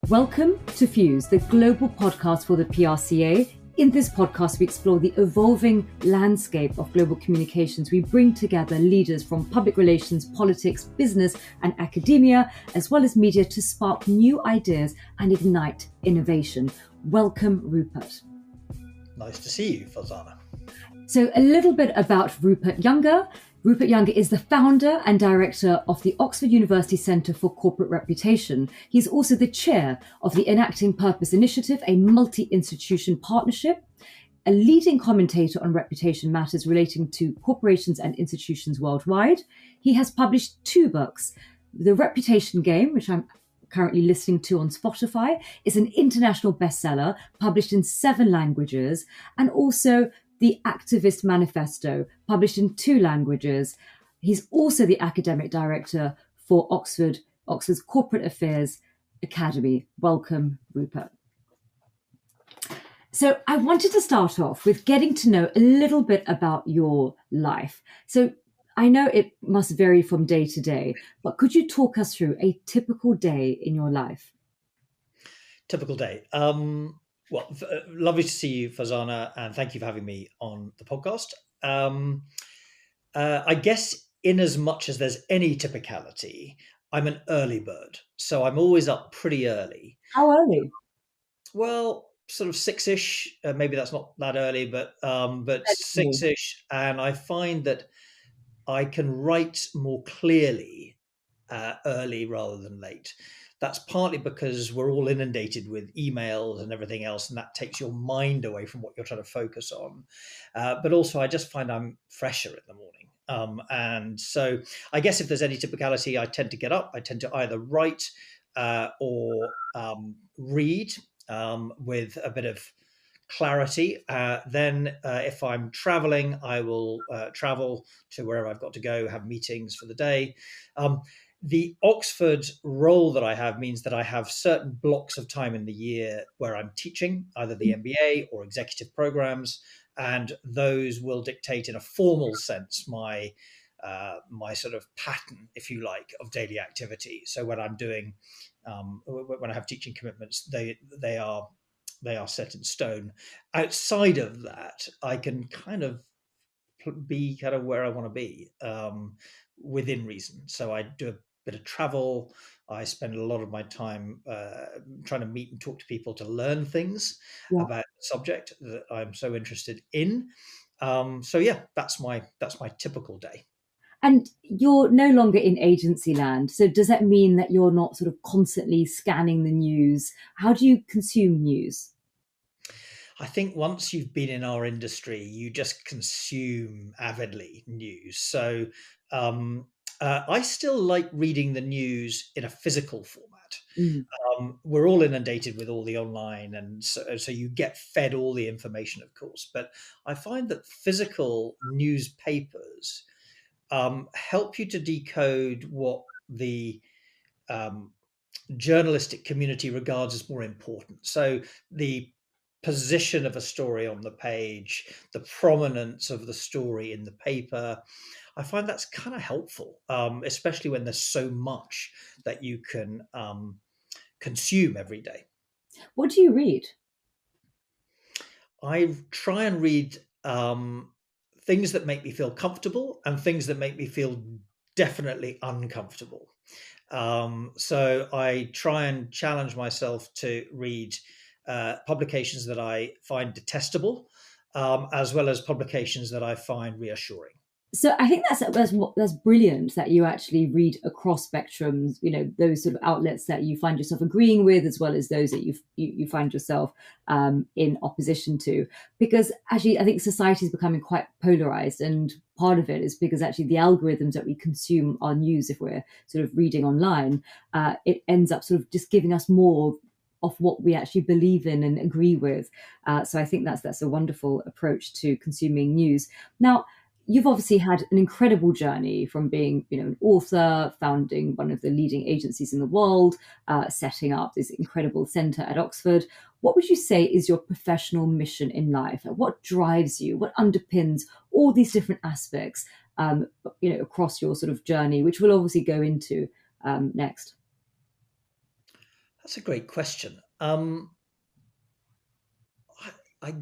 Welcome to Fuse, the global podcast for the PRCA. In this podcast, we explore the evolving landscape of global communications. We bring together leaders from public relations, politics, business, and academia, as well as media, to spark new ideas and ignite innovation. Welcome, Rupert. Nice to see you, Farzana. So a little bit about Rupert Younger. Rupert Younger is the founder and director of the Oxford University Centre for Corporate Reputation. He's also the chair of the Enacting Purpose Initiative, a multi-institution partnership, a leading commentator on reputation matters relating to corporations and institutions worldwide. He has published 2 books. The Reputation Game, which I'm currently listening to on Spotify, is an international bestseller published in 7 languages, and also the Activist Manifesto, published in 2 languages. He's also the academic director for Oxford's Corporate Affairs Academy. Welcome, Rupert. So I wanted to start off with getting to know a little bit about your life. So I know it must vary from day to day, but could you talk us through a typical day in your life? Typical day. Well, lovely to see you, Farzana, and thank you for having me on the podcast. I guess in as much as there's any typicality, I'm an early bird. So I'm always up pretty early. How early? Well, sort of 6-ish. Maybe that's not that early, but 6-ish. And I find that I can write more clearly early rather than late. That's partly because we're all inundated with emails and everything else, and that takes your mind away from what you're trying to focus on. But also, I just find I'm fresher in the morning. And so I guess if there's any typicality, I tend to get up. I tend to either write or read with a bit of clarity. Then if I'm traveling, I will travel to wherever I've got to go, have meetings for the day. The Oxford role that I have means that I have certain blocks of time in the year where I'm teaching either the MBA or executive programs, and those will dictate in a formal sense my sort of pattern, if you like, of daily activity. So when I'm doing, when I have teaching commitments, they are set in stone. Outside of that, I can kind of be kind of where I want to be within reason. So I do a bit of travel. I spend a lot of my time trying to meet and talk to people to learn things about the subject that I'm so interested in. So yeah, that's my typical day. And you're no longer in agency land. So does that mean that you're not sort of constantly scanning the news? How do you consume news? I think once you've been in our industry, you just consume avidly news. So I still like reading the news in a physical format. We're all inundated with all the online, and so you get fed all the information, of course. But I find that physical newspapers help you to decode what the journalistic community regards as more important. So the position of a story on the page, the prominence of the story in the paper, I find that's kind of helpful, especially when there's so much that you can consume every day. What do you read? I try and read things that make me feel comfortable and things that make me feel definitely uncomfortable. So I try and challenge myself to read publications that I find detestable, as well as publications that I find reassuring. So I think that's brilliant that you actually read across spectrums, you know, those sort of outlets that you find yourself agreeing with, as well as those that you find yourself in opposition to. Because actually, I think society is becoming quite polarized, and part of it is because actually the algorithms that we consume our news, if we're sort of reading online, it ends up sort of just giving us more of what we actually believe in and agree with. So I think that's a wonderful approach to consuming news. Now, you've obviously had an incredible journey from being, you know, an author, founding one of the leading agencies in the world, setting up this incredible centre at Oxford. What would you say is your professional mission in life? What drives you? What underpins all these different aspects, you know, across your sort of journey, which we'll obviously go into next? That's a great question. I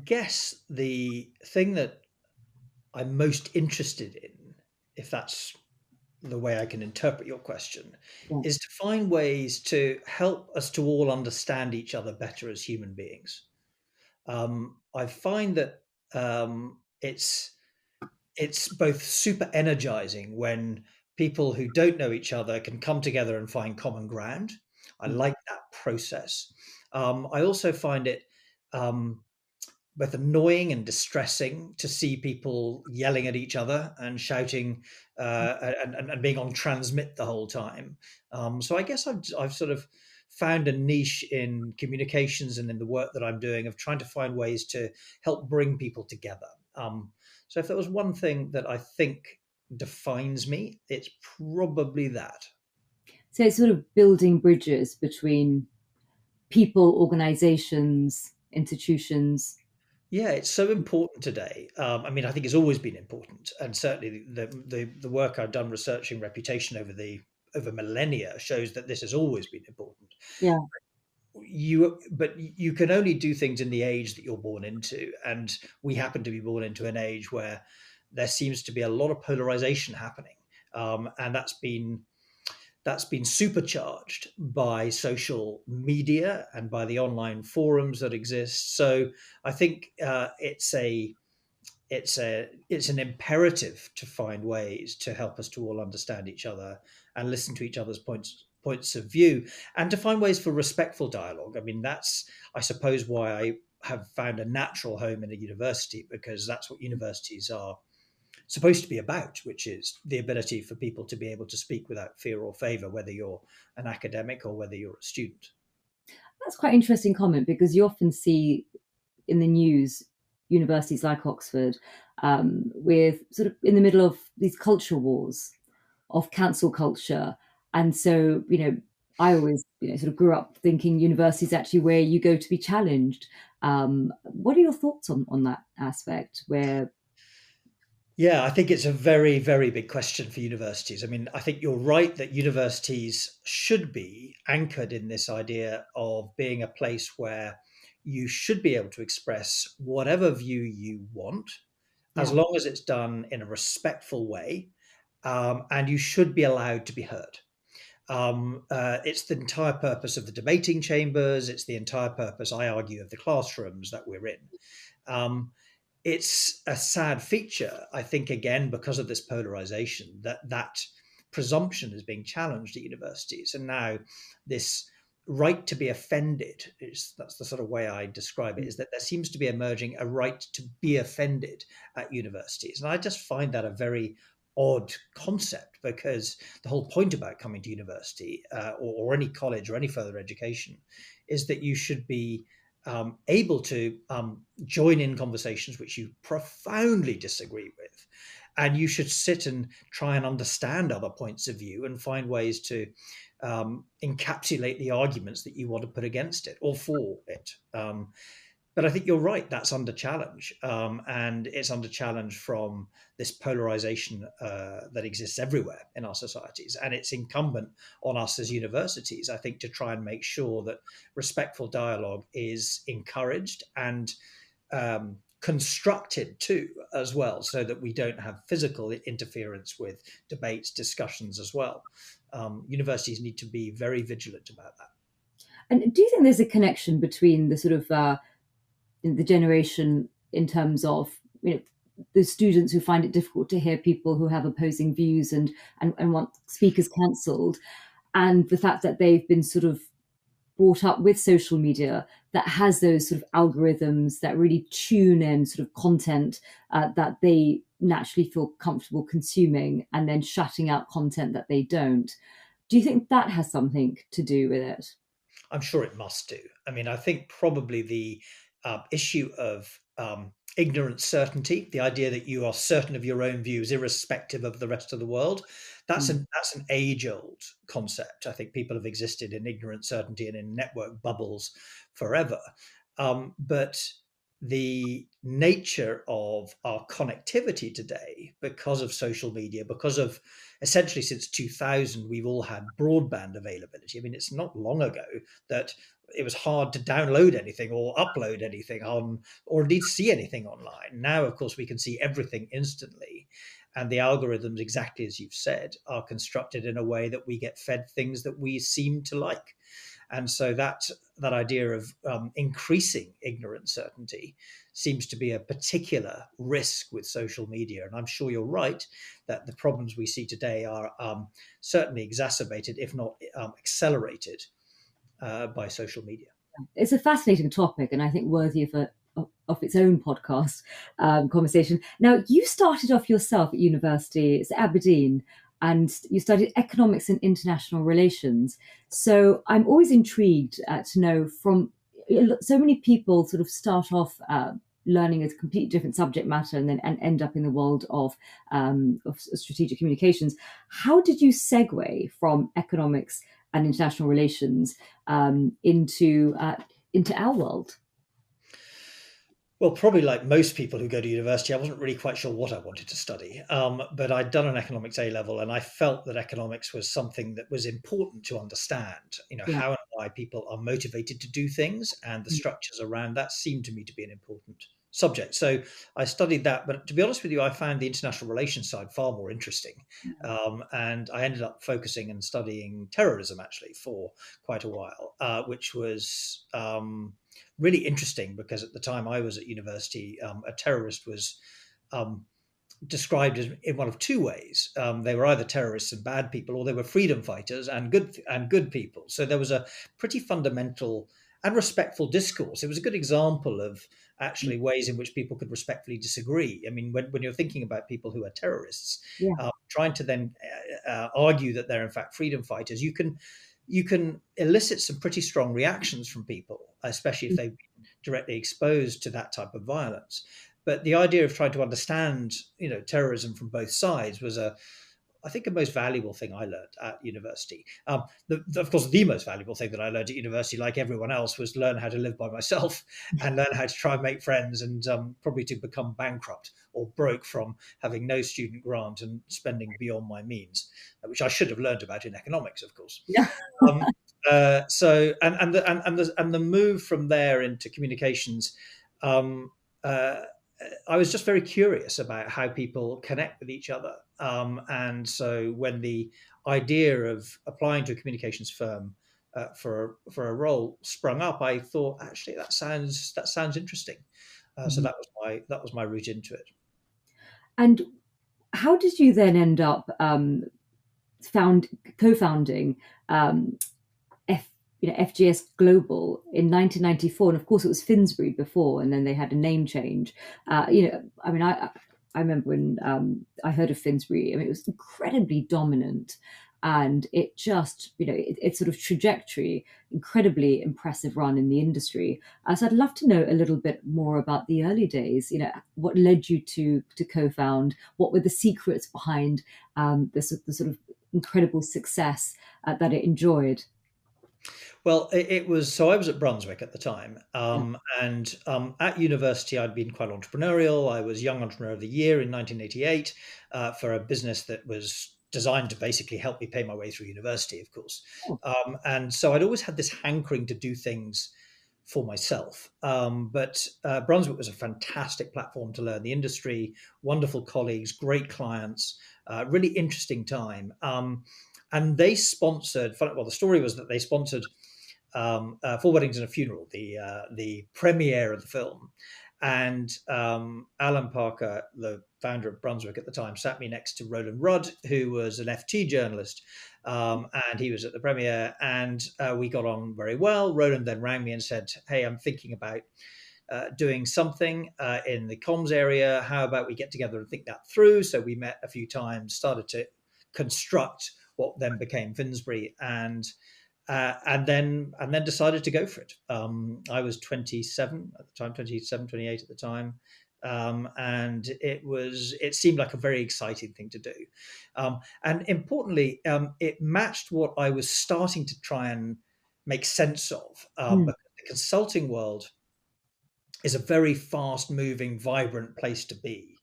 guess the thing that I'm most interested in, if that's the way I can interpret your question, Yeah. is to find ways to help us to all understand each other better as human beings. I find that it's both super energizing when people who don't know each other can come together and find common ground. I Mm. like that process. I also find it um, both annoying and distressing to see people yelling at each other and shouting and being on transmit the whole time. So I guess I've sort of found a niche in communications and in the work that I'm doing of trying to find ways to help bring people together. So if there was one thing that I think defines me, it's probably that. So it's sort of building bridges between people, organizations, institutions. Yeah, it's so important today. I mean, I think it's always been important, and certainly the work I've done researching reputation over millennia shows that this has always been important. Yeah. But you can only do things in the age that you're born into, and we happen to be born into an age where there seems to be a lot of polarization happening, and that's been supercharged by social media and by the online forums that exist. So I think it's an imperative to find ways to help us to all understand each other and listen to each other's points of view, and to find ways for respectful dialogue. I mean, that's, I suppose, why I have found a natural home in a university, because that's what universities are supposed to be about, which is the ability for people to be able to speak without fear or favor, whether you're an academic or whether you're a student. That's quite an interesting comment because you often see in the news universities like Oxford with sort of in the middle of these culture wars of cancel culture. And so, I always, sort of grew up thinking university is actually where you go to be challenged. What are your thoughts on that aspect where, Yeah, I think it's a very, very big question for universities. I mean, I think you're right that universities should be anchored in this idea of being a place where you should be able to express whatever view you want, as yeah, long as it's done in a respectful way, and you should be allowed to be heard. It's the entire purpose of the debating chambers. It's the entire purpose, I argue, of the classrooms that we're in. Um, it's a sad feature, I think, again, because of this polarization, that presumption is being challenged at universities. And now this right to be offended, that's the sort of way I describe it, is that there seems to be emerging a right to be offended at universities. And I just find that a very odd concept, because the whole point about coming to university or any college or any further education is that you should be able to join in conversations which you profoundly disagree with. And you should sit and try and understand other points of view and find ways to encapsulate the arguments that you want to put against it or for it. But I think you're right, that's under challenge. And it's under challenge from this polarization that exists everywhere in our societies. And it's incumbent on us as universities, I think, to try and make sure that respectful dialogue is encouraged and constructed too, as well, so that we don't have physical interference with debates, discussions as well. Universities need to be very vigilant about that. and do you think there's a connection between the sort of the generation in terms of the students who find it difficult to hear people who have opposing views and want speakers cancelled, and the fact that they've been sort of brought up with social media that has those sort of algorithms that really tune in sort of content that they naturally feel comfortable consuming and then shutting out content that they don't. Do you think that has something to do with it? I'm sure it must do. I mean, I think probably the issue of ignorant certainty, the idea that you are certain of your own views irrespective of the rest of the world, Mm. that's an age old concept. I think people have existed in ignorant certainty and in network bubbles forever. But the nature of our connectivity today, because of social media, because of essentially since 2000, we've all had broadband availability. I mean, it's not long ago that it was hard to download anything or upload anything on, or indeed see anything online. Now, of course, we can see everything instantly. And the algorithms, exactly as you've said, are constructed in a way that we get fed things that we seem to like. And so that idea of increasing ignorant certainty seems to be a particular risk with social media. And I'm sure you're right that the problems we see today are certainly exacerbated, if not accelerated, by social media. It's a fascinating topic, and I think worthy of its own podcast conversation. Now, you started off yourself at university, it's Aberdeen, and you studied economics and international relations. So I'm always intrigued to know from so many people sort of start off learning a completely different subject matter and then end up in the world of strategic communications. How did you segue from economics and international relations into our world? Well, probably like most people who go to university, I wasn't really quite sure what I wanted to study. But I'd done an economics A level, and I felt that economics was something that was important to understand. Yeah. How and why people are motivated to do things, and the structures around that seemed to me to be an important subject. So I studied that. But to be honest with you, I found the international relations side far more interesting. And I ended up focusing and studying terrorism actually for quite a while, which was really interesting because at the time I was at university, a terrorist was described as in one of two ways. They were either terrorists and bad people, or they were freedom fighters and good people. So there was a pretty fundamental and respectful discourse. It was a good example of actually ways in which people could respectfully disagree. I mean, when you're thinking about people who are terrorists, trying to then argue that they're in fact freedom fighters, you can elicit some pretty strong reactions from people, especially if they've been directly exposed to that type of violence. But the idea of trying to understand, terrorism from both sides was I think, a most valuable thing I learned at university. Of course, the most valuable thing that I learned at university, like everyone else, was learn how to live by myself and learn how to try and make friends and probably to become bankrupt or broke from having no student grant and spending beyond my means, which I should have learned about in economics, of course. Yeah. So the move from there into communications, I was just very curious about how people connect with each other. And so when the idea of applying to a communications firm for a role sprung up, I thought, actually, that sounds interesting. So that was my route into it. And how did you then end up co-founding FGS Global in 1994, and of course it was Finsbury before, and then they had a name change. I remember when I heard of Finsbury. I mean, it was incredibly dominant, and it just, its sort of trajectory, incredibly impressive run in the industry. So I'd love to know a little bit more about the early days. What led you to co-found? What were the secrets behind the sort of incredible success that it enjoyed? Well, it was, so I was at Brunswick at the time, and at university I'd been quite entrepreneurial. I was Young Entrepreneur of the Year in 1988 for a business that was designed to basically help me pay my way through university, of course. And so I'd always had this hankering to do things for myself. But Brunswick was a fantastic platform to learn the industry, wonderful colleagues, great clients, really interesting time. And they sponsored, well, the story was that they sponsored Four Weddings and a Funeral, the premiere of the film. And Alan Parker, the founder of Brunswick at the time, sat me next to Roland Rudd, who was an FT journalist, and he was at the premiere, and we got on very well. Roland then rang me and said, "Hey, I'm thinking about doing something in the comms area. How about we get together and think that through?" So we met a few times, started to construct what then became Finsbury, and then decided to go for it. I was 27 at the time, 27, 28 at the time. And it seemed like a very exciting thing to do. And importantly, it matched what I was starting to try and make sense of. Because the consulting world is a very fast moving, vibrant place to be.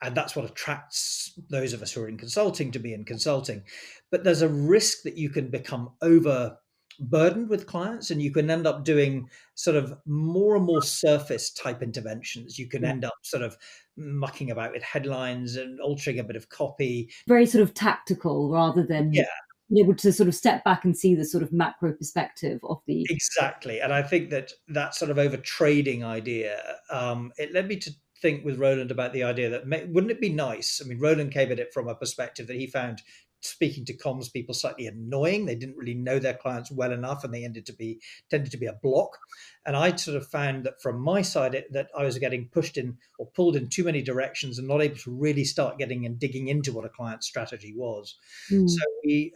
And that's what attracts those of us who are in consulting to be in consulting. But there's a risk that you can become overburdened with clients, and you can end up doing sort of more and more surface type interventions. You can Yeah. end up sort of mucking about with headlines and altering a bit of copy. Very sort of tactical rather than Yeah, be able to sort of step back and see the sort of macro perspective of the. exactly. And I think that that sort of over trading idea, it led me to think with Roland about the idea that wouldn't it be nice? I mean, Roland came at it from a perspective that he found speaking to comms people slightly annoying. They didn't really know their clients well enough, and they tended to be a block. And I sort of found that from my side that I was getting pushed in or pulled in too many directions and not able to really start getting and digging into what a client's strategy was. So we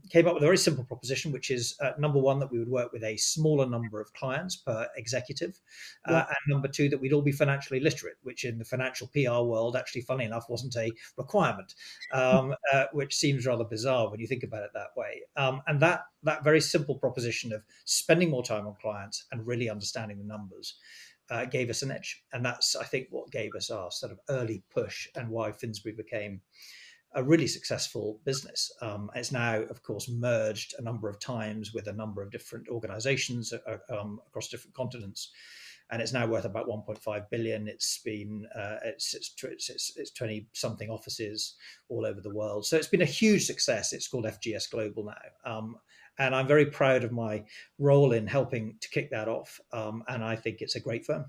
came up with a very simple proposition, which is number one, that we would work with a smaller number of clients per executive, Yeah. and number two, that we'd all be financially literate, which in the financial PR world, actually, funny enough, wasn't a requirement, which seems rather bizarre when you think about it that way. And that very simple proposition of spending more time on clients and really understanding the numbers gave us an edge. And that's, I think, what gave us our sort of early push and why Finsbury became a really successful business. It's now, of course, merged a number of times with a number of different organizations across different continents, and it's now worth about 1.5 billion. It's been it's 20 something offices all over the world, so it's been a huge success. It's called FGS Global now, and I'm very proud of my role in helping to kick that off. And I think it's a great firm.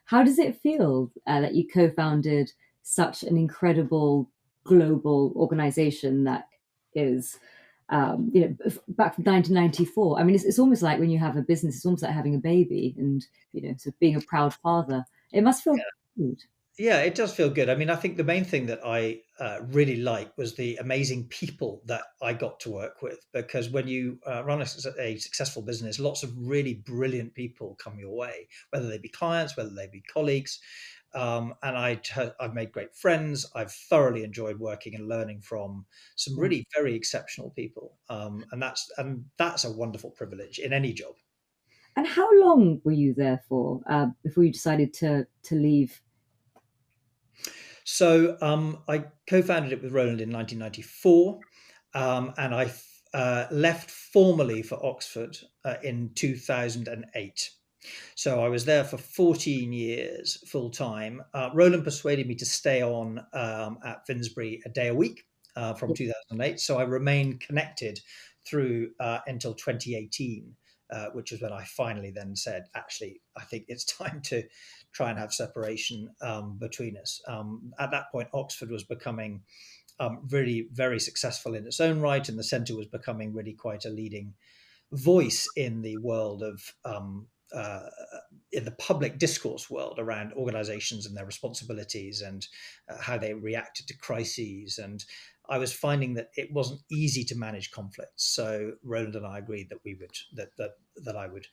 How does it feel that you co-founded such an incredible global organization that is, back from 1994? I mean, it's almost like when you have a business, it's almost like having a baby and, sort of being a proud father. It must feel good. Yeah, it does feel good. I mean, I think the main thing that I really like was the amazing people that I got to work with, because when you run a successful business, lots of really brilliant people come your way, whether they be clients, whether they be colleagues. And I've made great friends. I've thoroughly enjoyed working and learning from some Yeah. really very exceptional people. And that's a wonderful privilege in any job. And how long were you there for before you decided to leave? So I co-founded it with Roland in 1994, and I left formally for Oxford in 2008. So I was there for 14 years full time. Roland persuaded me to stay on at Finsbury a day a week from 2008. So I remained connected through until 2018. Which is when I finally then said, actually, I think it's time to try and have separation between us. At that point, Oxford was becoming really very successful in its own right, and the centre was becoming really quite a leading voice in the world of in the public discourse world around organizations and their responsibilities and how they reacted to crises. And I was finding that it wasn't easy to manage conflicts. So Roland and I agreed that we would that I would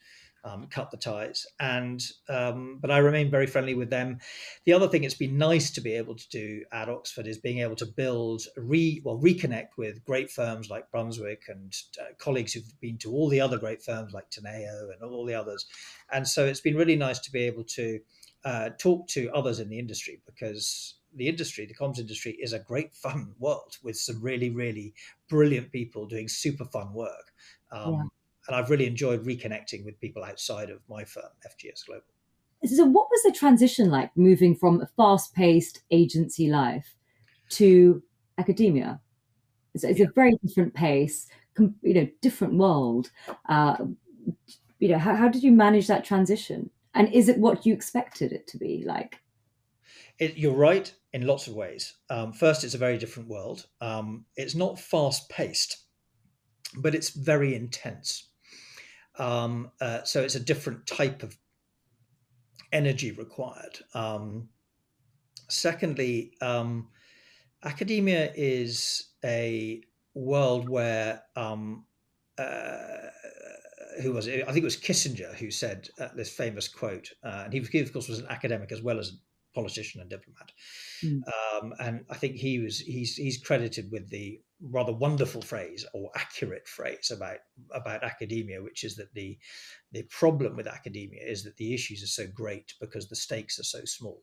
cut the ties, and but I remain very friendly with them. The other thing it's been nice to be able to do at Oxford is being able to reconnect with great firms like Brunswick and colleagues who've been to all the other great firms like Teneo and all the others. And so it's been really nice to be able to talk to others in the industry, because the comms industry, is a great fun world with some really, really brilliant people doing super fun work. Yeah. And I've really enjoyed reconnecting with people outside of my firm, FGS Global. So what was the transition like, moving from a fast-paced agency life to academia? It's a very different pace, different world. How did you manage that transition? And is it what you expected it to be like? You're right in lots of ways. First, it's a very different world. It's not fast paced, but it's very intense. So it's a different type of energy required. Secondly, academia is a world where who was it? I think it was Kissinger who said this famous quote, and he of course was an academic as well as a politician and diplomat. Mm. And I think he's credited with the rather wonderful phrase or accurate phrase about academia, which is that the problem with academia is that the issues are so great because the stakes are so small.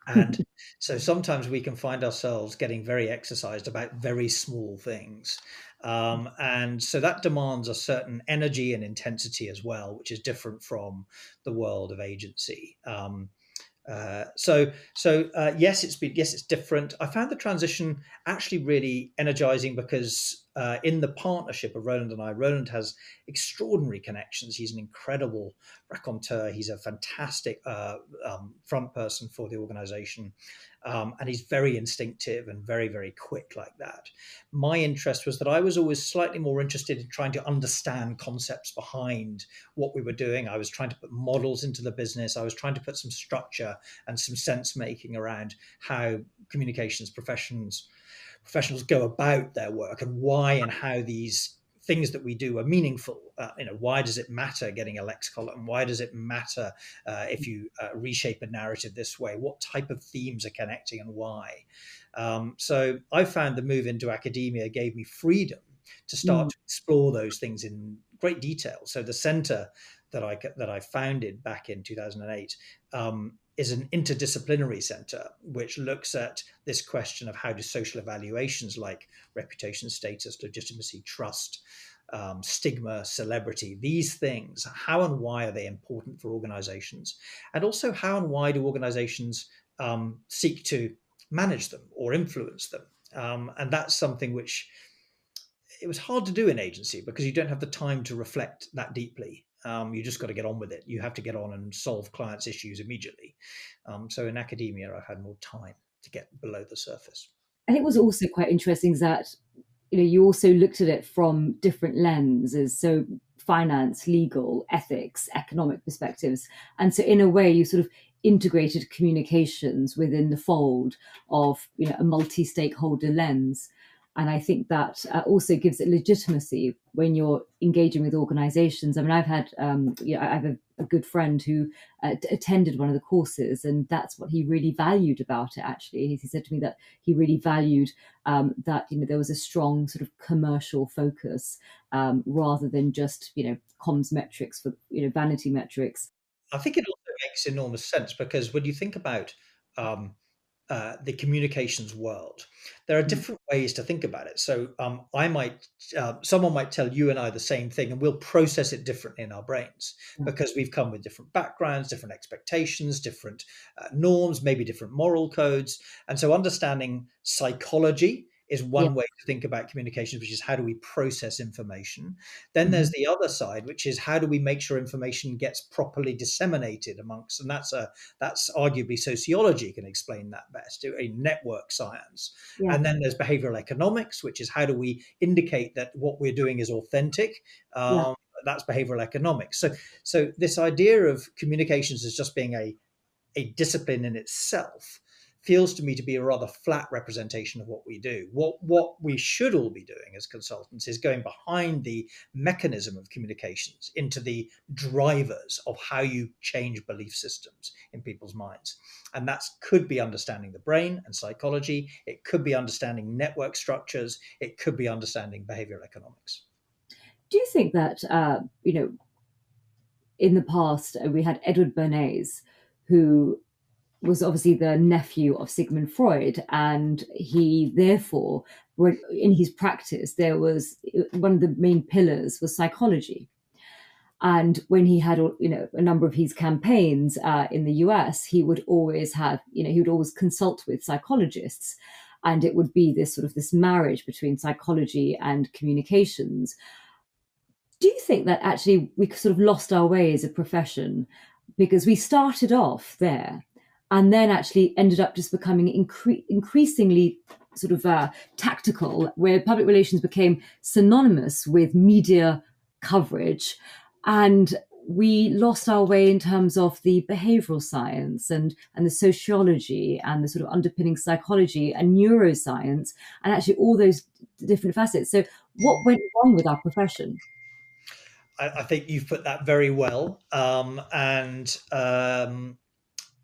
And so sometimes we can find ourselves getting very exercised about very small things. And so that demands a certain energy and intensity as well, which is different from the world of agency. Yes, it's different. I found the transition actually really energizing because in the partnership of Roland and I, Roland has extraordinary connections. He's an incredible raconteur. He's a fantastic front person for the organization. And he's very instinctive and very, very quick like that. My interest was that I was always slightly more interested in trying to understand concepts behind what we were doing. I was trying to put models into the business. I was trying to put some structure and some sense making around how communications professionals go about their work and why and how these things that we do are meaningful. Why does it matter getting a lex column? Why does it matter if you reshape a narrative this way? What type of themes are connecting and why? So I found the move into academia gave me freedom to start to explore those things in great detail. So the center that I founded back in 2008 is an interdisciplinary center which looks at this question of how do social evaluations like reputation, status, legitimacy, trust, stigma, celebrity, these things, how and why are they important for organizations? And also how and why do organizations seek to manage them or influence them? And that's something which it was hard to do in agency because you don't have the time to reflect that deeply. You just got to get on with it. You have to get on and solve clients' issues immediately. So in academia, I've had more time to get below the surface. I think what's also quite interesting is that you also looked at it from different lenses, so finance, legal, ethics, economic perspectives, and so in a way you sort of integrated communications within the fold of a multi-stakeholder lens. And I think that also gives it legitimacy when you're engaging with organizations. I mean, I have a good friend who attended one of the courses, and that's what he really valued about it. Actually, he said to me that he really valued that there was a strong sort of commercial focus rather than just comms metrics for vanity metrics. I think it also makes enormous sense because when you think about the communications world, there are different ways to think about it. So someone might tell you and I the same thing, and we'll process it differently in our brains because we've come with different backgrounds, different expectations, different norms, maybe different moral codes. And so understanding psychology is one way to think about communications, which is how do we process information? Then there's the other side, which is how do we make sure information gets properly disseminated amongst, and that's arguably sociology can explain that best, network science. And then there's behavioral economics, which is how do we indicate that what we're doing is authentic? That's behavioral economics. So this idea of communications as just being a discipline in itself feels to me to be a rather flat representation of what we do. What we should all be doing as consultants is going behind the mechanism of communications into the drivers of how you change belief systems in people's minds. And that could be understanding the brain and psychology. It could be understanding network structures. It could be understanding behavioral economics. Do you think that, in the past, we had Edward Bernays, who was obviously the nephew of Sigmund Freud, and he therefore, in his practice, there was one of the main pillars was psychology. And when he had a number of his campaigns in the US, he would always have he would always consult with psychologists, and it would be this marriage between psychology and communications. Do you think that actually we sort of lost our way as a profession because we started off there and then actually ended up just becoming increasingly sort of tactical, where public relations became synonymous with media coverage, and we lost our way in terms of the behavioral science and the sociology and the sort of underpinning psychology and neuroscience and actually all those different facets. So what went wrong with our profession? I think you've put that very well. I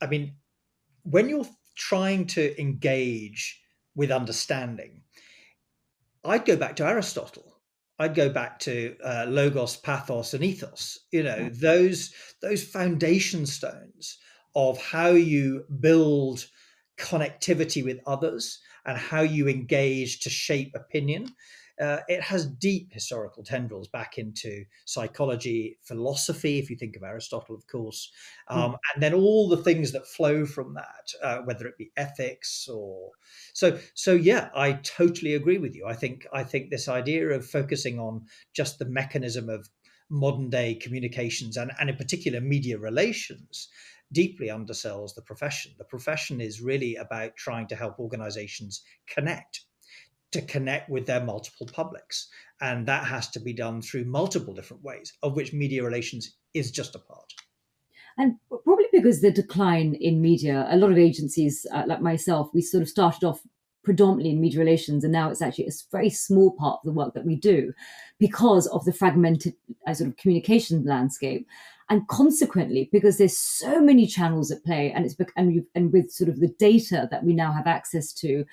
mean, when you're trying to engage with understanding, I'd go back to Aristotle. I'd go back to logos, pathos, and ethos. Yeah. Those foundation stones of how you build connectivity with others and how you engage to shape opinion. It has deep historical tendrils back into psychology, philosophy, if you think of Aristotle, of course, Mm. and then all the things that flow from that, whether it be ethics or so. Yeah, I totally agree with you. I think this idea of focusing on just the mechanism of modern day communications and in particular media relations deeply undersells the profession. The profession is really about trying to help organizations connect with their multiple publics. And that has to be done through multiple different ways, of which media relations is just a part. And probably because the decline in media, a lot of agencies like myself, we sort of started off predominantly in media relations, and now it's actually a very small part of the work that we do because of the fragmented sort of communication landscape. And consequently, because there's so many channels at play, and with sort of the data that we now have access to,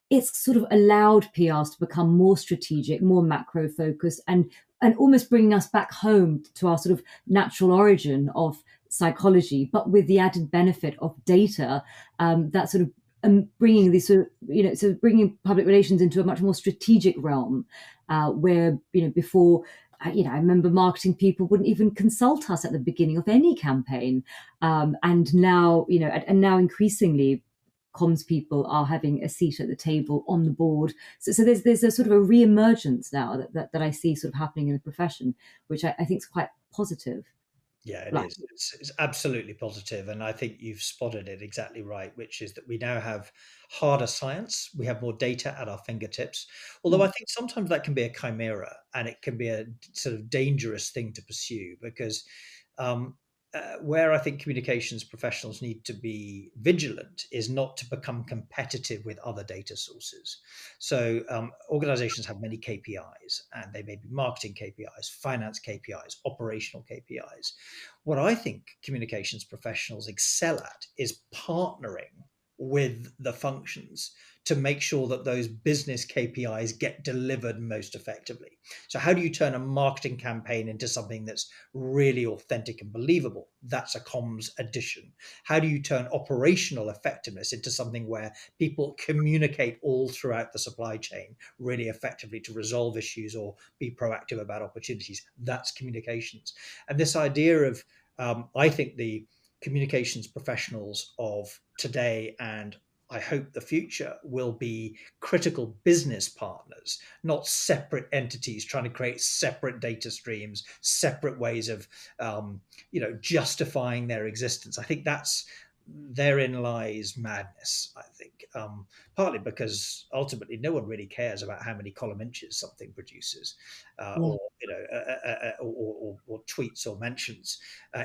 it's sort of allowed PRs to become more strategic, more macro focused, and almost bringing us back home to our sort of natural origin of psychology, but with the added benefit of data, that sort of bringing these sort of so bringing public relations into a much more strategic realm, where before. I remember marketing people wouldn't even consult us at the beginning of any campaign, and now and now increasingly comms people are having a seat at the table on the board. So there's a sort of a re-emergence now that I see sort of happening in the profession, which I think is quite positive. Yeah, it Like, is. It's absolutely positive, and I think you've spotted it exactly right, which is that we now have harder science. We have more data at our fingertips. Although I think sometimes that can be a chimera, and it can be a sort of dangerous thing to pursue because um, where I think communications professionals need to be vigilant is not to become competitive with other data sources. So organizations have many KPIs, and they may be marketing KPIs, finance KPIs, operational KPIs. What I think communications professionals excel at is partnering with the functions to make sure that those business KPIs get delivered most effectively. So, how do you turn a marketing campaign into something that's really authentic and believable? That's a comms addition. How do you turn operational effectiveness into something where people communicate all throughout the supply chain really effectively to resolve issues or be proactive about opportunities? That's communications. And this idea of, I think the communications professionals of today and I hope the future will be critical business partners, not separate entities trying to create separate data streams, separate ways of, justifying their existence. I think therein lies madness. I think partly because ultimately no one really cares about how many column inches something produces, yeah. or tweets or mentions.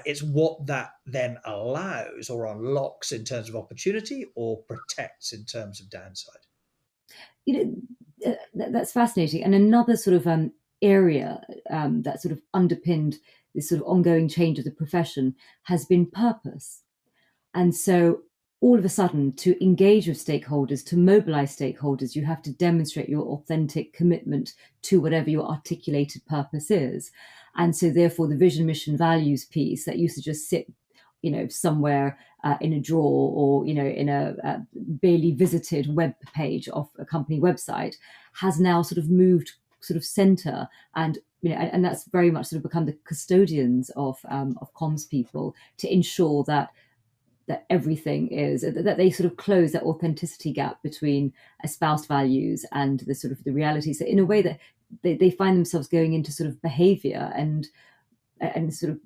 It's what that then allows or unlocks in terms of opportunity or protects in terms of downside. That's fascinating. And another sort of area that sort of underpinned this sort of ongoing change of the profession has been purpose. And so all of a sudden, to engage with stakeholders, to mobilize stakeholders, you have to demonstrate your authentic commitment to whatever your articulated purpose is. And so therefore the vision, mission, values piece that used to just sit somewhere in a drawer or in a barely visited web page of a company website has now sort of moved sort of center, and and that's very much sort of become the custodians of comms people to ensure that everything is that they sort of close that authenticity gap between espoused values and the sort of the reality. So in a way that they find themselves going into sort of behavior and sort of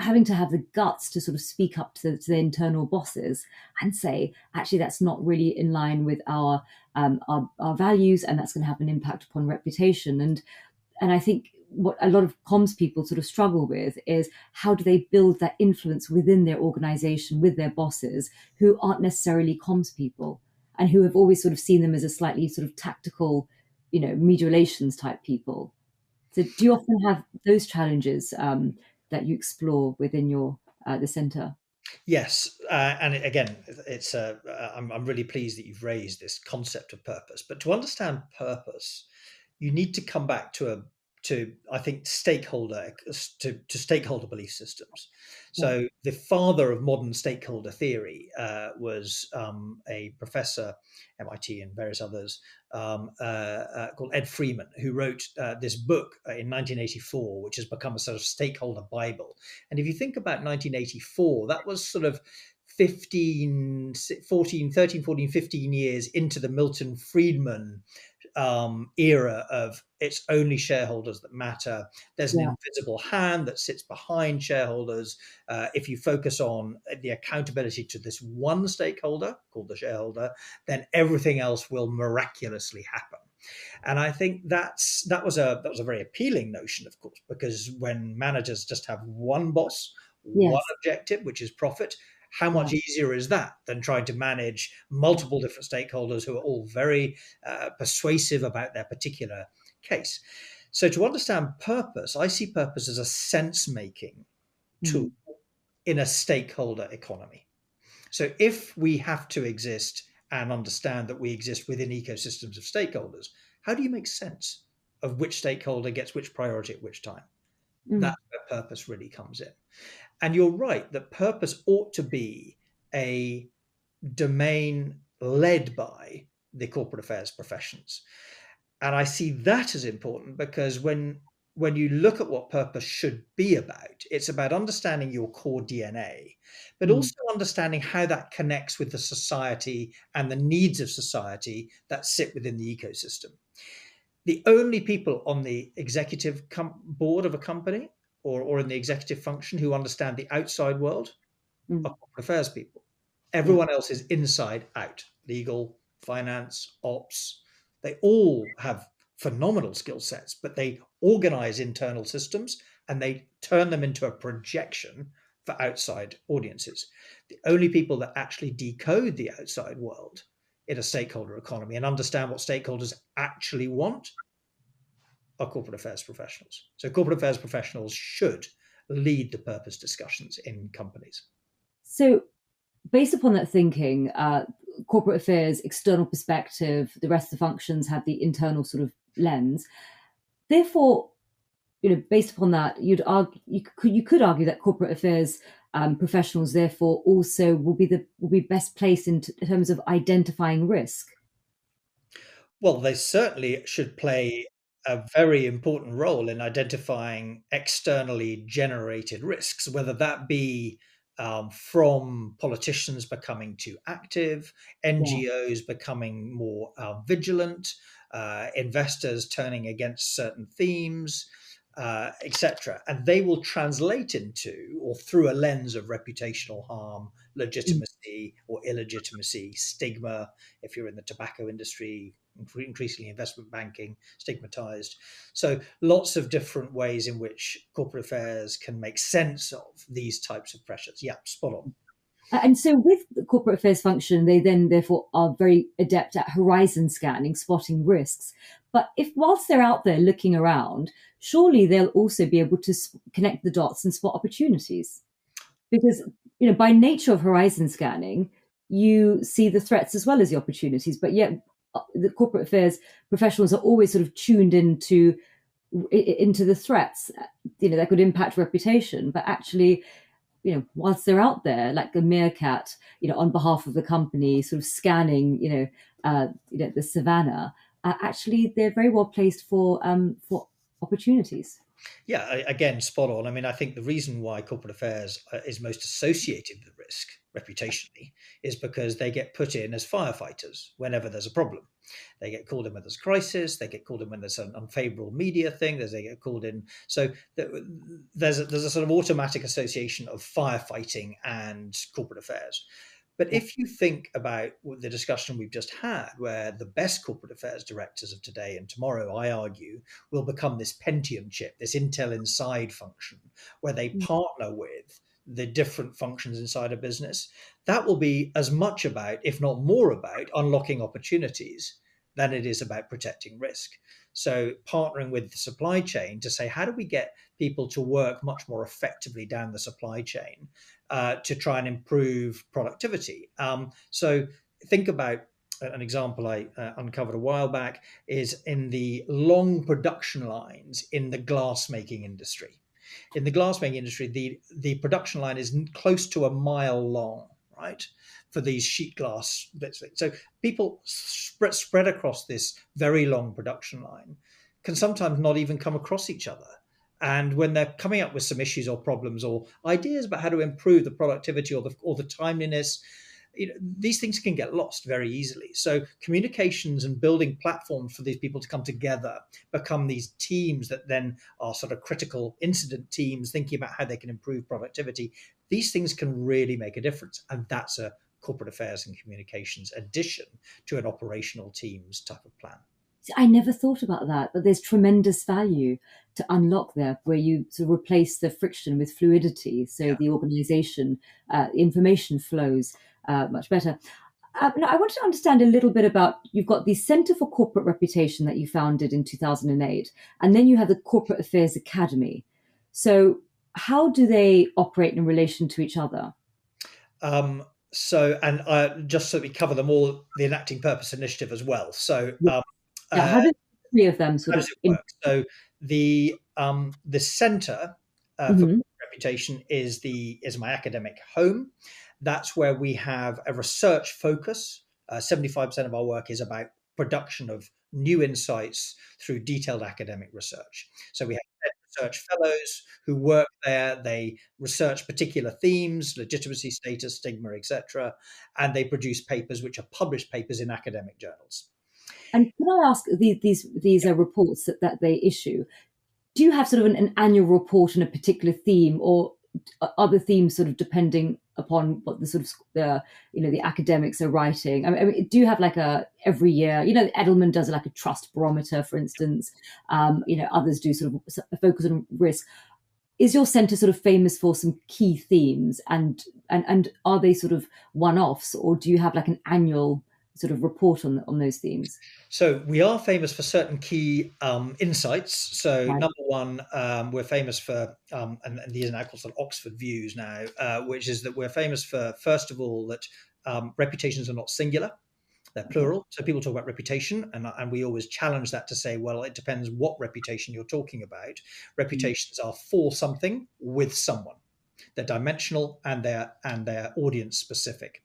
having to have the guts to sort of speak up to their internal bosses and say, actually, that's not really in line with our values, and that's going to have an impact upon reputation. And I think what a lot of comms people sort of struggle with is how do they build that influence within their organization with their bosses who aren't necessarily comms people and who have always sort of seen them as a slightly sort of tactical, media relations type people. So do you often have those challenges that you explore within your the center? Yes, and again, I'm really pleased that you've raised this concept of purpose. But to understand purpose, you need to come back to I think stakeholder to stakeholder belief systems. So the father of modern stakeholder theory was a professor, MIT and various others, called Ed Freeman, who wrote this book in 1984, which has become a sort of stakeholder Bible. And if you think about 1984, that was sort of 15, 14, 13, 14, 15 years into the Milton Friedman era of it's only shareholders that matter. There's an invisible hand that sits behind shareholders. If you focus on the accountability to this one stakeholder called the shareholder, then everything else will miraculously happen. And I think that was a very appealing notion, of course, because when managers just have one boss, one objective, which is profit, how much easier is that than trying to manage multiple different stakeholders who are all very persuasive about their particular case? So to understand purpose, I see purpose as a sense-making tool in a stakeholder economy. So if we have to exist and understand that we exist within ecosystems of stakeholders, how do you make sense of which stakeholder gets which priority at which time? That's where purpose really comes in. And you're right that purpose ought to be a domain led by the corporate affairs professions. And I see that as important because when you look at what purpose should be about, it's about understanding your core DNA, but also understanding how that connects with the society and the needs of society that sit within the ecosystem. The only people on the executive board of a company or in the executive function who understand the outside world are corporate affairs people. Everyone else is inside out, legal, finance, ops. They all have phenomenal skill sets, but they organize internal systems and they turn them into a projection for outside audiences. The only people that actually decode the outside world in a stakeholder economy and understand what stakeholders actually want are corporate affairs professionals. So corporate affairs professionals should lead the purpose discussions in companies. So based upon that thinking, corporate affairs, external perspective, the rest of the functions have the internal sort of lens. Therefore, based upon that, you could argue that corporate affairs professionals, therefore, also will be best placed in terms of identifying risk. Well, they certainly should play a very important role in identifying externally generated risks, whether that be from politicians becoming too active, NGOs becoming more vigilant, investors turning against certain themes, etc. And they will translate into or through a lens of reputational harm, legitimacy or illegitimacy, stigma, if you're in the tobacco industry, increasingly investment banking, stigmatized. So lots of different ways in which corporate affairs can make sense of these types of pressures. Yeah, spot on. And so with the corporate affairs function, they then therefore are very adept at horizon scanning, spotting risks. But if whilst they're out there looking around, surely they'll also be able to connect the dots and spot opportunities. Because, by nature of horizon scanning, you see the threats as well as the opportunities, but yet the corporate affairs professionals are always sort of tuned into the threats, that could impact reputation. But actually, whilst they're out there like a meerkat, on behalf of the company, sort of scanning, the savannah, actually they're very well placed for opportunities. Yeah, again, spot on. I mean, I think the reason why corporate affairs is most associated with risk reputationally is because they get put in as firefighters whenever there's a problem. They get called in when there's a crisis. They get called in when there's an unfavorable media thing. They get called in. So there's a sort of automatic association of firefighting and corporate affairs. But if you think about the discussion we've just had, where the best corporate affairs directors of today and tomorrow, I argue, will become this Pentium chip, this Intel Inside function, where they partner with the different functions inside a business, that will be as much about, if not more about, unlocking opportunities than it is about protecting risk. So partnering with the supply chain to say, how do we get people to work much more effectively down the supply chain to try and improve productivity? So think about an example I uncovered a while back is in the long production lines in the glass making industry. In the glassmaking industry, the production line is close to a mile long, right? For these sheet glass bits. So people spread across this very long production line can sometimes not even come across each other. And when they're coming up with some issues or problems or ideas about how to improve the productivity or the timeliness, these things can get lost very easily. So communications and building platforms for these people to come together, become these teams that then are sort of critical incident teams thinking about how they can improve productivity. These things can really make a difference. And that's a corporate affairs and communications addition to an operational teams type of plan. I never thought about that, but there's tremendous value to unlock there, where you sort of replace the friction with fluidity, so the organization, information flows much better. Now I want to understand a little bit about, you've got the Center for Corporate Reputation that you founded in 2008, and then you have the Corporate Affairs Academy. So how do they operate in relation to each other? Just so we cover them all, the Enacting Purpose Initiative as well. So how do the three of them sort how of does it work? So the Centre for Corporate Reputation is my academic home. That's where we have a research focus. 75% of our work is about production of new insights through detailed academic research. So we have research fellows who work there. They research particular themes, legitimacy, status, stigma, etc., and they produce papers which are published papers in academic journals. And can I ask, these are reports that they issue, do you have sort of an annual report on a particular theme, or other themes sort of depending upon what the sort of the academics are writing? I mean, do you have like a every year? Edelman does like a trust barometer, for instance. Others do sort of focus on risk. Is your centre sort of famous for some key themes, and are they sort of one-offs, or do you have like an annual sort of report on those themes? So we are famous for certain key insights. So Right. number one, we're famous for, and these are now called Oxford views now, which is that we're famous for, first of all, that reputations are not singular. They're plural. So people talk about reputation, and we always challenge that to say, well, it depends what reputation you're talking about. Reputations are for something with someone. They're dimensional and they're audience specific.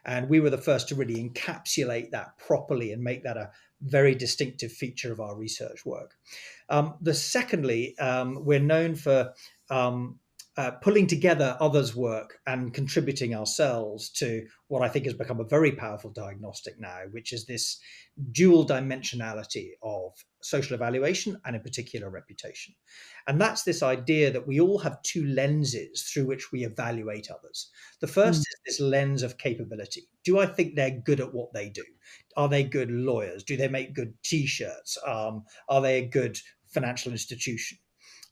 And we were the first to really encapsulate that properly and make that a very distinctive feature of our research work. Secondly, we're known for pulling together others' work and contributing ourselves to what I think has become a very powerful diagnostic now, which is this dual dimensionality of social evaluation and in particular reputation. And that's this idea that we all have two lenses through which we evaluate others. The first is this lens of capability. Do I think they're good at what they do? Are they good lawyers? Do they make good T-shirts? Are they a good financial institution?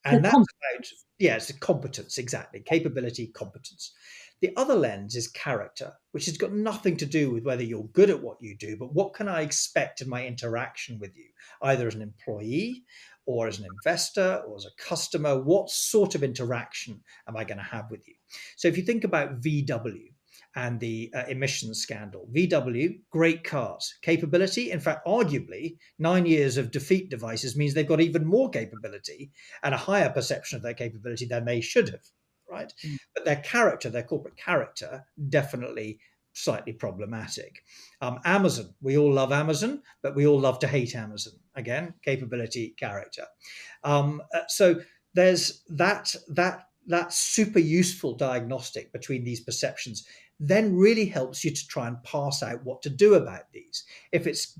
And that's about, it's the competence, exactly. Capability, competence. The other lens is character, which has got nothing to do with whether you're good at what you do, but what can I expect in my interaction with you, either as an employee or as an investor or as a customer? What sort of interaction am I going to have with you? So if you think about VW and the emissions scandal, VW, great cars, capability. In fact, arguably, 9 years of defeat devices means they've got even more capability and a higher perception of their capability than they should have, right? But their character, their corporate character, definitely slightly problematic. Amazon, we all love Amazon, but we all love to hate Amazon. Again, capability, character. So there's that super useful diagnostic between these perceptions then really helps you to try and parse out what to do about these. If it's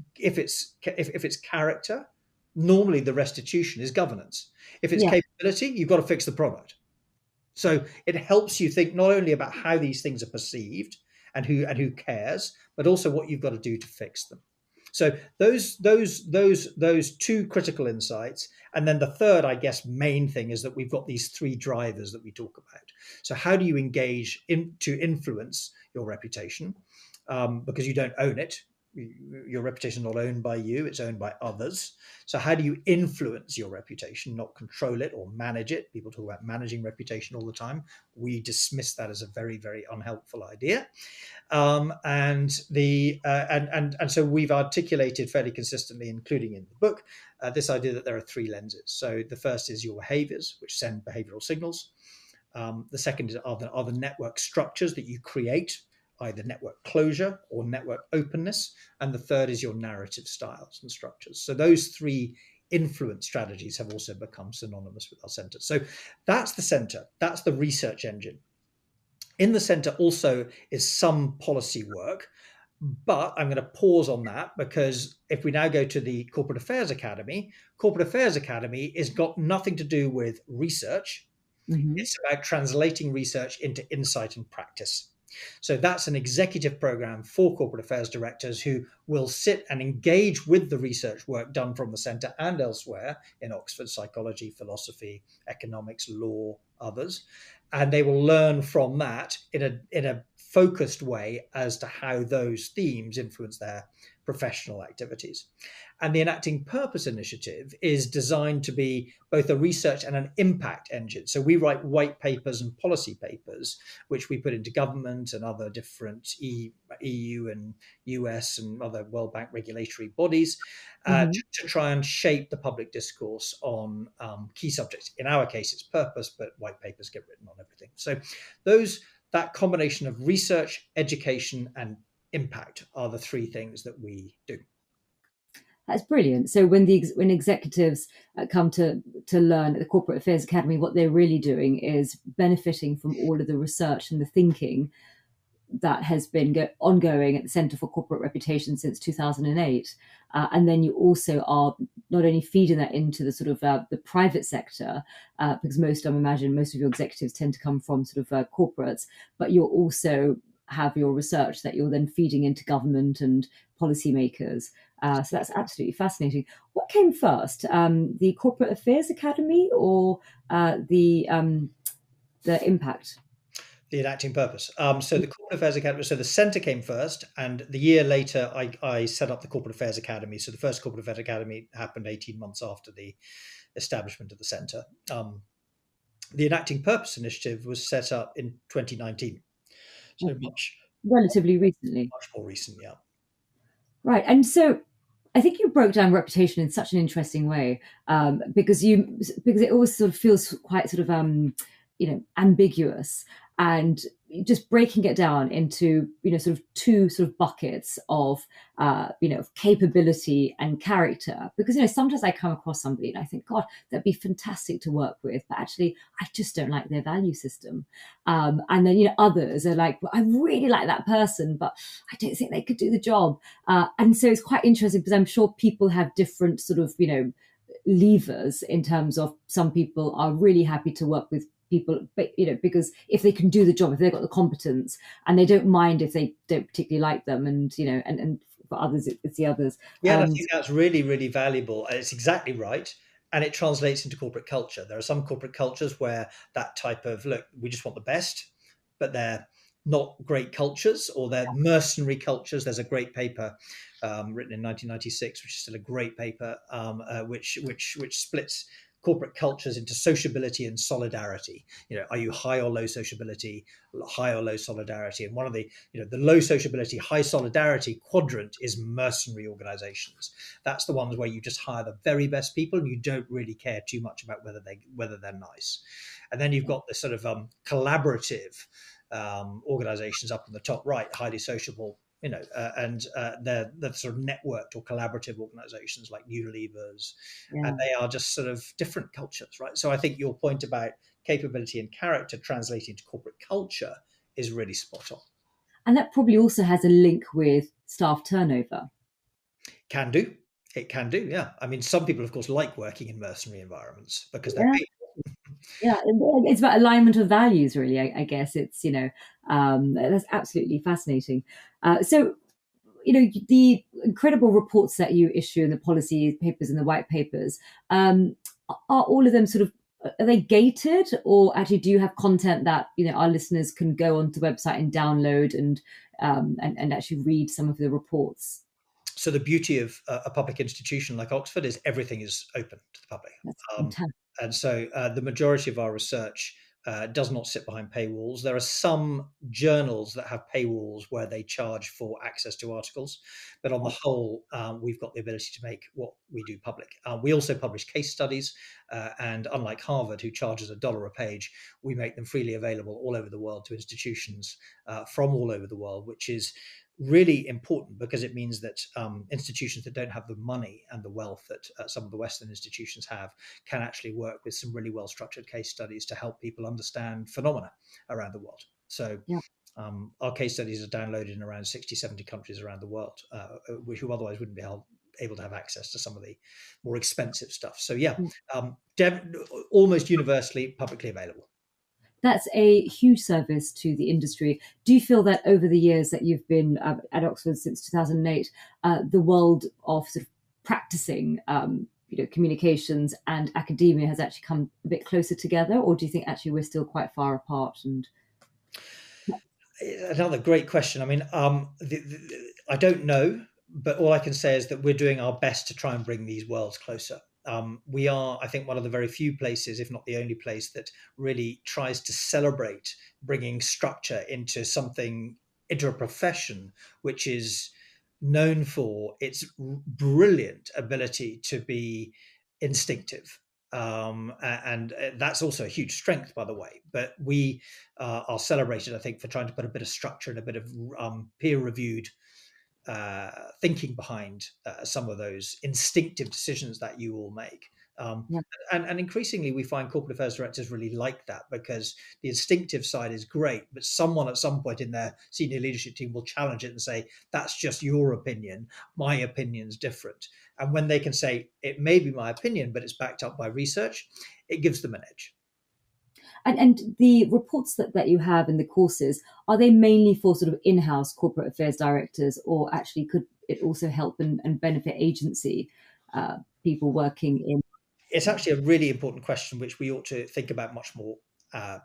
character, normally the restitution is governance. If it's capability, you've got to fix the product. So it helps you think not only about how these things are perceived and who cares, but also what you've got to do to fix them. So those two critical insights, and then the third, I guess, main thing is that we've got these three drivers that we talk about. So how do you engage to influence your reputation? Because you don't own it. your reputation is not owned by you, it's owned by others. So how do you influence your reputation, not control it or manage it? People talk about managing reputation all the time. We dismiss that as a very, very unhelpful idea. And so we've articulated fairly consistently, including in the book, this idea that there are three lenses. So the first is your behaviors, which send behavioral signals. The second are the network structures that you create, either network closure or network openness. And the third is your narrative styles and structures. So those three influence strategies have also become synonymous with our center. So that's the center. That's the research engine. In the center also is some policy work, but I'm going to pause on that because if we now go to the Corporate Affairs Academy has got nothing to do with research. Mm-hmm. It's about translating research into insight and practice. So that's an executive program for corporate affairs directors who will sit and engage with the research work done from the center and elsewhere in Oxford, psychology, philosophy, economics, law, others. And they will learn from that in a focused way as to how those themes influence their professional activities. And the Enacting Purpose initiative is designed to be both a research and an impact engine. So we write white papers and policy papers, which we put into government and other different EU and US and other World Bank regulatory bodies to try and shape the public discourse on key subjects. In our case, it's purpose, but white papers get written on everything. So that combination of research, education, and impact are the three things that we do. That's brilliant. So when executives come to learn at the Corporate Affairs Academy, what they're really doing is benefiting from all of the research and the thinking that has been ongoing at the Centre for Corporate Reputation since 2008. And then you also are not only feeding that into the sort of the private sector, because most of your executives tend to come from sort of corporates, but you're also have your research that you're then feeding into government and policymakers. So that's absolutely fascinating. What came first, the Corporate Affairs Academy or the impact? The Enacting Purpose. So the Corporate Affairs Academy, so the centre came first, and the year later I set up the Corporate Affairs Academy. So the first Corporate Affairs Academy happened 18 months after the establishment of the centre. The Enacting Purpose initiative was set up in 2019. So relatively recently. Much more recent, yeah. Right. And so I think you broke down reputation in such an interesting way because it always sort of feels quite sort of ambiguous, and just breaking it down into sort of two sort of buckets of capability and character, because sometimes I come across somebody and I think, God, that'd be fantastic to work with, but actually I just don't like their value system, and then others are like, well, I really like that person, but I don't think they could do the job, and so it's quite interesting because I'm sure people have different sort of levers in terms of some people are really happy to work with people, but because if they can do the job, if they've got the competence, and they don't mind if they don't particularly like them, and and for others it's the others. Yeah, I think that's really, really valuable. It's exactly right, and it translates into corporate culture. There are some corporate cultures where that type of look, we just want the best, but they're not great cultures, or they're mercenary cultures. There's a great paper written in 1996, which is still a great paper, which splits corporate cultures into sociability and solidarity. Are you high or low sociability, high or low solidarity? And one of the low sociability, high solidarity quadrant is mercenary organizations. That's the ones where you just hire the very best people and you don't really care too much about whether they're nice. And then you've got the sort of collaborative organizations up in the top right, highly sociable, and they're sort of networked or collaborative organizations like Unilever's, and they are just sort of different cultures, right? So I think your point about capability and character translating to corporate culture is really spot on. And that probably also has a link with staff turnover. It can do, yeah. I mean, some people, of course, like working in mercenary environments because they're paid. Yeah, it's about alignment of values, really. I guess it's that's absolutely fascinating. So the incredible reports that you issue in the policy papers and the white papers, are all of them sort of, are they gated, or actually do you have content that our listeners can go onto the website and download and actually read some of the reports? So the beauty of a public institution like Oxford is everything is open to the public. That's Um, fantastic. and so the majority of our research does not sit behind paywalls. There are some journals that have paywalls where they charge for access to articles, but on the whole, we've got the ability to make what we do public. We also publish case studies, and unlike Harvard, who charges $1 a page, we make them freely available all over the world to institutions from all over the world, which is really important because it means that institutions that don't have the money and the wealth that some of the Western institutions have can actually work with some really well-structured case studies to help people understand phenomena around the world. So Yeah. Our case studies are downloaded in around 60, 70 countries around the world, who otherwise wouldn't be able to have access to some of the more expensive stuff. So yeah, almost universally publicly available. That's a huge service to the industry. Do you feel that over the years that you've been at Oxford since 2008, the world of sort of practicing communications and academia has actually come a bit closer together, or do you think actually we're still quite far apart? And another great question. I mean, I don't know, but all I can say is that we're doing our best to try and bring these worlds closer. We are, I think, one of the very few places, if not the only place, that really tries to celebrate bringing structure into a profession which is known for its brilliant ability to be instinctive. And that's also a huge strength, by the way. But we are celebrated, I think, for trying to put a bit of structure and a bit of peer-reviewed thinking behind some of those instinctive decisions that you all make. yeah, And increasingly, we find corporate affairs directors really like that because the instinctive side is great, but someone at some point in their senior leadership team will challenge it and say, that's just your opinion. My opinion's different. And when they can say, it may be my opinion, but it's backed up by research, it gives them an edge. and the reports that you have in the courses, are they mainly for sort of in-house corporate affairs directors, or actually could it also help and benefit agency people working in? It's actually a really important question, which we ought to think about much more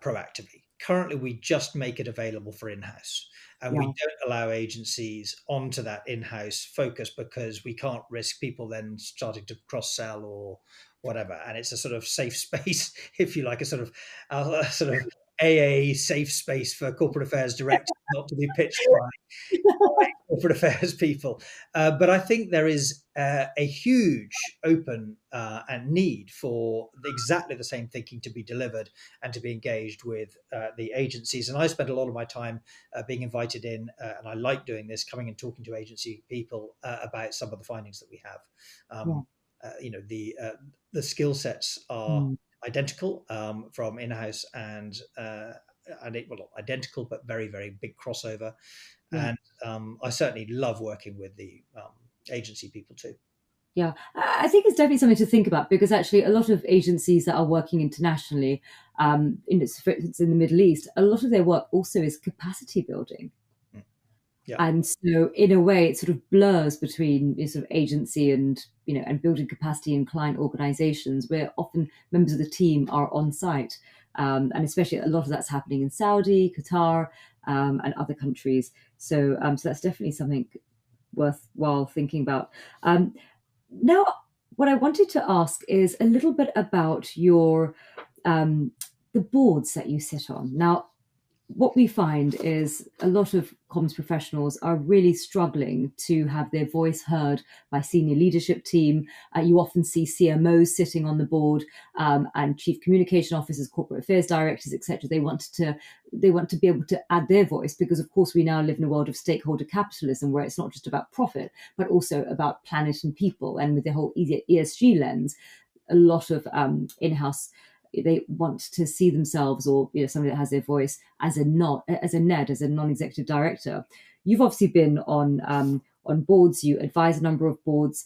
proactively. Currently, we just make it available for in-house, and we Yeah, don't allow agencies onto that in-house focus because we can't risk people then starting to cross-sell or whatever. And it's a sort of safe space, if you like, a sort of AA safe space for corporate affairs directors, not to be pitched by corporate affairs people. But I think there is a huge open and need for exactly the same thinking to be delivered and to be engaged with the agencies. And I spent a lot of my time being invited in, and I like doing this, coming and talking to agency people about some of the findings that we have. The skill sets are identical from in-house and identical, but very, very big crossover. yeah. And I certainly love working with the agency people too. Yeah, I think it's definitely something to think about, because actually a lot of agencies that are working internationally, for instance, in the Middle East, a lot of their work also is capacity building. Yeah. And so in a way it sort of blurs between sort of agency and and building capacity in client organizations, where often members of the team are on site, and especially a lot of that's happening in Saudi, Qatar, and other countries. So that's definitely something worthwhile thinking about. Now, what I wanted to ask is a little bit about your the boards that you sit on. Now, what we find is a lot of comms professionals are really struggling to have their voice heard by senior leadership team. You often see CMOs sitting on the board, and chief communication officers, corporate affairs directors, etc. They want to be able to add their voice, because of course we now live in a world of stakeholder capitalism, where it's not just about profit but also about planet and people. And with the whole ESG lens, a lot of in-house, they want to see themselves, or somebody that has their voice, as a non-executive director. You've obviously been on boards. You advise a number of boards.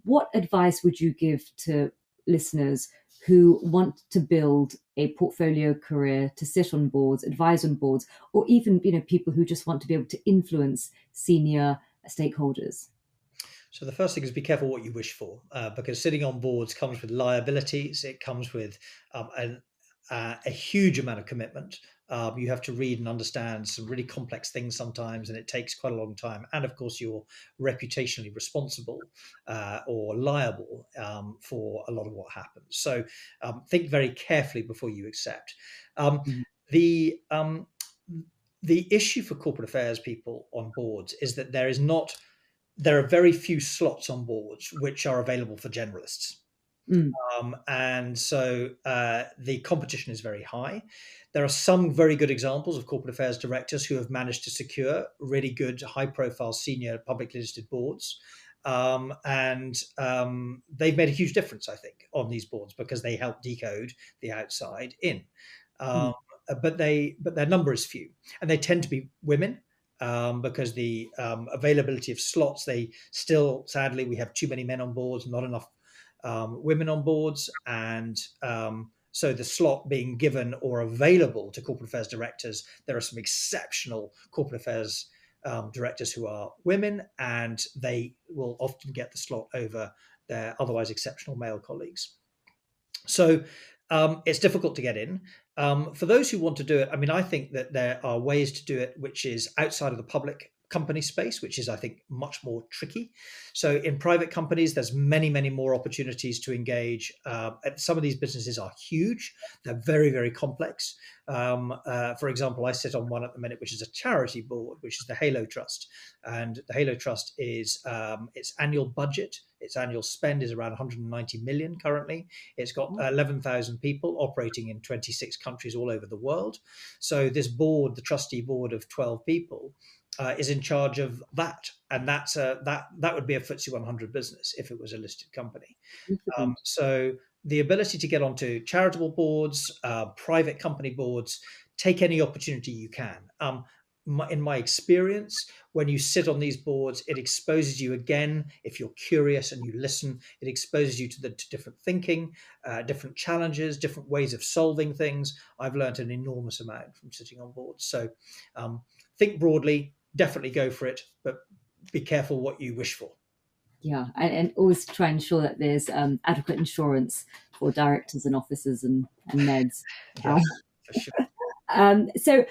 What advice would you give to listeners who want to build a portfolio career, to sit on boards, advise on boards, or even people who just want to be able to influence senior stakeholders? So the first thing is be careful what you wish for, because sitting on boards comes with liabilities. It comes with a huge amount of commitment. You have to read and understand some really complex things sometimes, and it takes quite a long time. And of course, you're reputationally responsible or liable for a lot of what happens. So think very carefully before you accept. Mm. The the issue for corporate affairs people on boards is that there are very few slots on boards which are available for generalists. Mm. And so the competition is very high. There are some very good examples of corporate affairs directors who have managed to secure really good, high profile senior publicly listed boards. And they've made a huge difference, I think, on these boards because they help decode the outside in. Um, Mm. but their number is few, and they tend to be women. Because the availability of slots, they still, sadly, we have too many men on boards, not enough women on boards, and so the slot being given or available to corporate affairs directors, there are some exceptional corporate affairs directors who are women, and they will often get the slot over their otherwise exceptional male colleagues. So it's difficult to get in. For those who want to do it, I mean, I think that there are ways to do it which is outside of the public company space, which is, I think, much more tricky. So in private companies, there's many, many more opportunities to engage. Some of these businesses are huge. They're very, very complex. For example, I sit on one at the minute, which is a charity board, which is the Halo Trust. And the Halo Trust is its annual budget, its annual spend is around 190 million currently. It's got 11,000 people operating in 26 countries all over the world. So this board, the trustee board of 12 people, is in charge of that, and that would be a FTSE 100 business if it was a listed company. So the ability to get onto charitable boards, private company boards, take any opportunity you can. In my experience, when you sit on these boards, it exposes you again, if you're curious and you listen, it exposes you to different thinking, different challenges, different ways of solving things. I've learned an enormous amount from sitting on boards. So think broadly, definitely go for it, but be careful what you wish for. Yeah, and always try and ensure that there's adequate insurance for directors and officers and NEDs. Yeah, for sure. So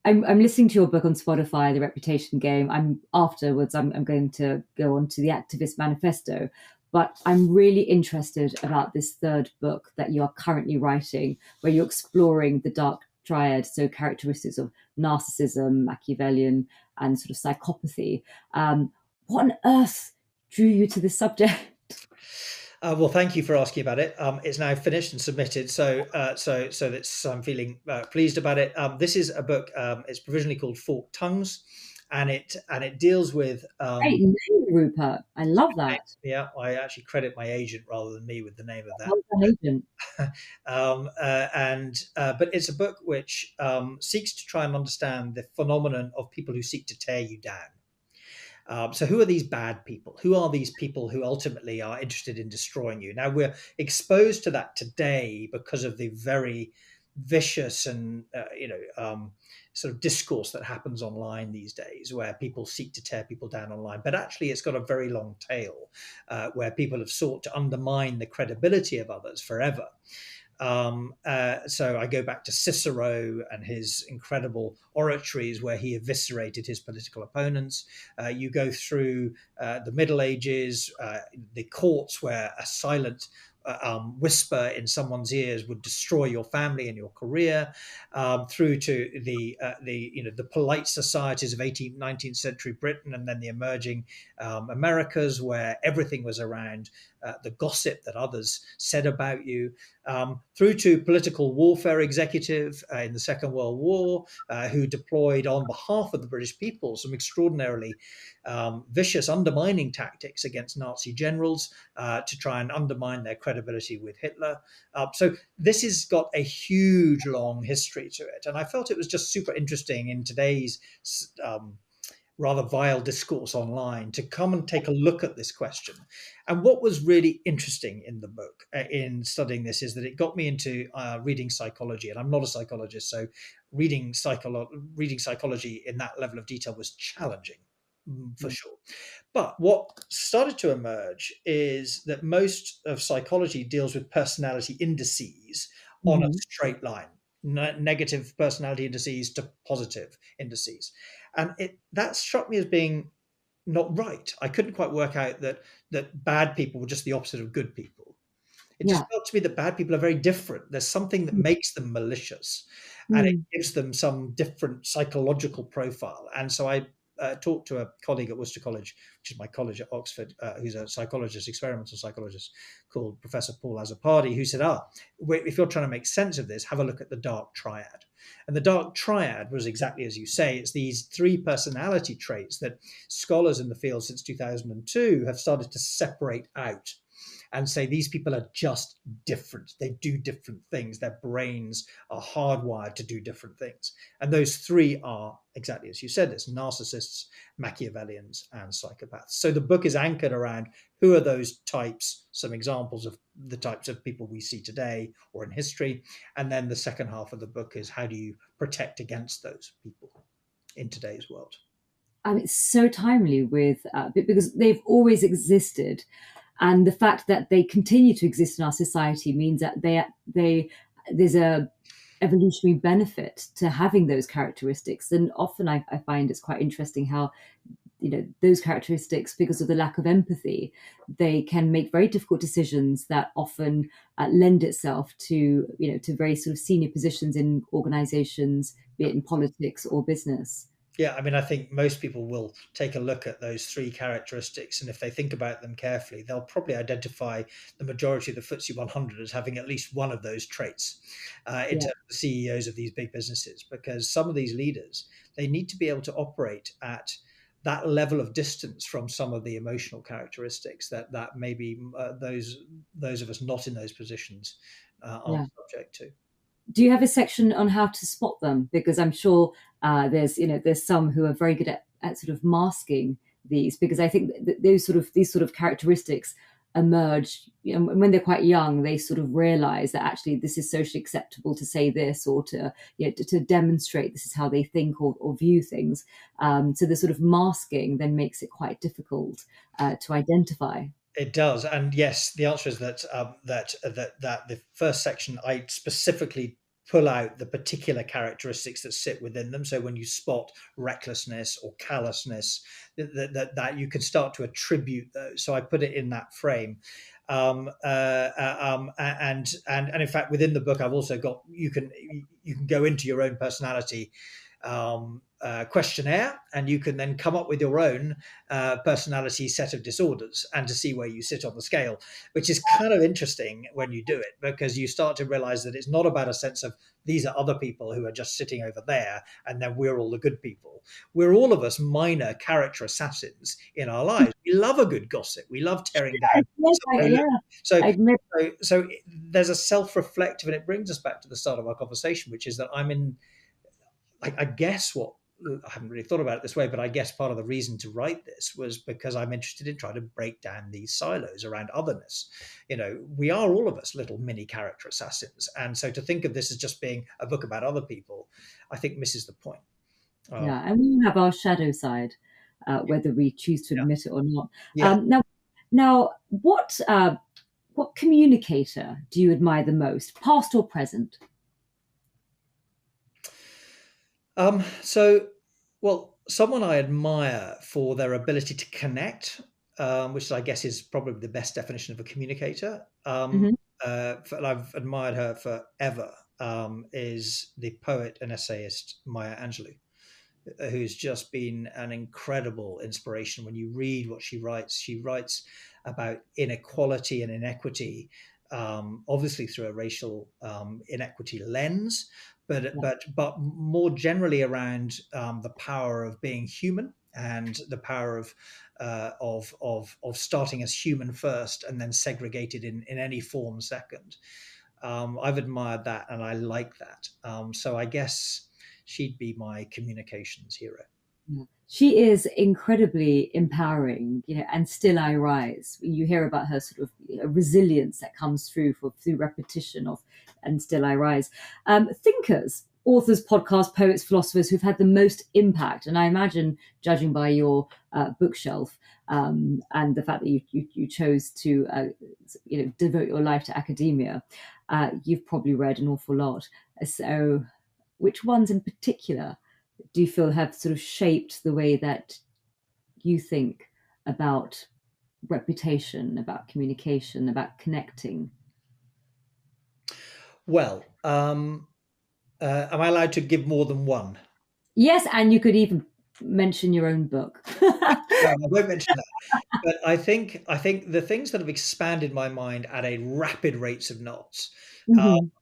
I'm listening to your book on Spotify, The Reputation Game. I'm going to go on to the Activist Manifesto, but I'm really interested about this third book that you are currently writing, where you're exploring the dark triad, so characteristics of narcissism, Machiavellian, and sort of psychopathy. What on earth drew you to this subject? Well, thank you for asking about it. It's now finished and submitted, so that's I'm feeling pleased about it. This is a book. It's provisionally called Forked Tongues, and it deals with. Great name, Rupert. I love that. Yeah, I actually credit my agent rather than me with the name of that. Well done, agent. But it's a book which seeks to try and understand the phenomenon of people who seek to tear you down. So who are these bad people? Who are these people who ultimately are interested in destroying you? Now, we're exposed to that today because of the very vicious and sort of discourse that happens online these days, where people seek to tear people down online. But actually, it's got a very long tail, where people have sought to undermine the credibility of others forever. So I go back to Cicero and his incredible oratories where he eviscerated his political opponents. You go through the Middle Ages, the courts where a silent whisper in someone's ears would destroy your family and your career, through to the polite societies of 18th, 19th century Britain, and then the emerging Americas, where everything was around the gossip that others said about you, through to political warfare executive in the Second World War, who deployed on behalf of the British people some extraordinarily vicious undermining tactics against Nazi generals to try and undermine their credibility with Hitler. So this has got a huge, long history to it. And I felt it was just super interesting in today's rather vile discourse online to come and take a look at this question. And what was really interesting in the book, in studying this, is that it got me into reading psychology. And I'm not a psychologist, so reading psychology in that level of detail was challenging, for sure. But what started to emerge is that most of psychology deals with personality indices on a Hmm. straight line, negative personality indices to positive indices. And that struck me as being not right. I couldn't quite work out that bad people were just the opposite of good people. It just Yeah. felt to me that bad people are very different. There's something that makes them malicious, and it Mm. gives them some different psychological profile. And so I talked to a colleague at Worcester College, which is my college at Oxford, who's a psychologist, experimental psychologist, called Professor Paul Azzopardi, who said, if you're trying to make sense of this, have a look at the dark triad. And the dark triad was exactly as you say. It's these three personality traits that scholars in the field since 2002 have started to separate out and say these people are just different. They do different things. Their brains are hardwired to do different things. And those three are exactly as you said, it's narcissists, Machiavellians, and psychopaths. So the book is anchored around who are those types, some examples of the types of people we see today or in history. And then the second half of the book is how do you protect against those people in today's world? And it's so timely because they've always existed, and the fact that they continue to exist in our society means that there's a evolutionary benefit to having those characteristics. And often I find it's quite interesting how those characteristics, because of the lack of empathy, they can make very difficult decisions that often lend itself to very sort of senior positions in organizations, be it in politics or business. Yeah, I mean, I think most people will take a look at those three characteristics, and if they think about them carefully, they'll probably identify the majority of the FTSE 100 as having at least one of those traits in Yeah, terms of the CEOs of these big businesses, because some of these leaders, they need to be able to operate at that level of distance from some of the emotional characteristics that maybe those of us not in those positions aren't yeah. subject to. Do you have a section on how to spot them? Because I'm sure there's some who are very good at sort of masking these. Because I think that these sort of characteristics emerge, when they're quite young. They sort of realize that actually this is socially acceptable to say this, or to demonstrate this is how they think or view things. So the sort of masking then makes it quite difficult to identify. It does, and yes, the answer is that that the first section I specifically pull out the particular characteristics that sit within them. So when you spot recklessness or callousness, that you can start to attribute those. So I put it in that frame, and in fact within the book I've also got you can go into your own personality questionnaire, and you can then come up with your own personality set of disorders and to see where you sit on the scale, which is kind of interesting when you do it, because you start to realize that it's not about a sense of these are other people who are just sitting over there and then we're all the good people. We're all of us minor character assassins in our lives. We love a good gossip. We love tearing down. Yeah, So, I admit. so there's a self-reflective, and it brings us back to the start of our conversation, which is that I guess what I haven't really thought about it this way, but I guess part of the reason to write this was because I'm interested in trying to break down these silos around otherness. We are all of us little mini character assassins. And so to think of this as just being a book about other people, I think misses the point. Yeah, and we have our shadow side, whether we choose to Yeah. admit it or not. Yeah. Now, what communicator do you admire the most, past or present? Well, someone I admire for their ability to connect, which I guess is probably the best definition of a communicator. Hmm. And I've admired her forever. Is the poet and essayist Maya Angelou, who's just been an incredible inspiration. When you read what she writes about inequality and inequity, obviously through a racial inequity lens, but more generally around the power of being human and the power of starting as human first and then segregated in any form second. I've admired that and I like that. So I guess she'd be my communications hero. Yeah. She is incredibly empowering, and still I rise. You hear about her sort of resilience that comes through repetition of, and still I rise. Thinkers authors, podcasts, poets, philosophers who've had the most impact. And I imagine, judging by your bookshelf and the fact that you chose to devote your life to academia, you've probably read an awful lot. So which ones in particular do you feel have sort of shaped the way that you think about reputation, about communication, about connecting? Well, am I allowed to give more than one? Yes, and you could even mention your own book. No, I won't mention that. But I think the things that have expanded my mind at a rapid rates of knots,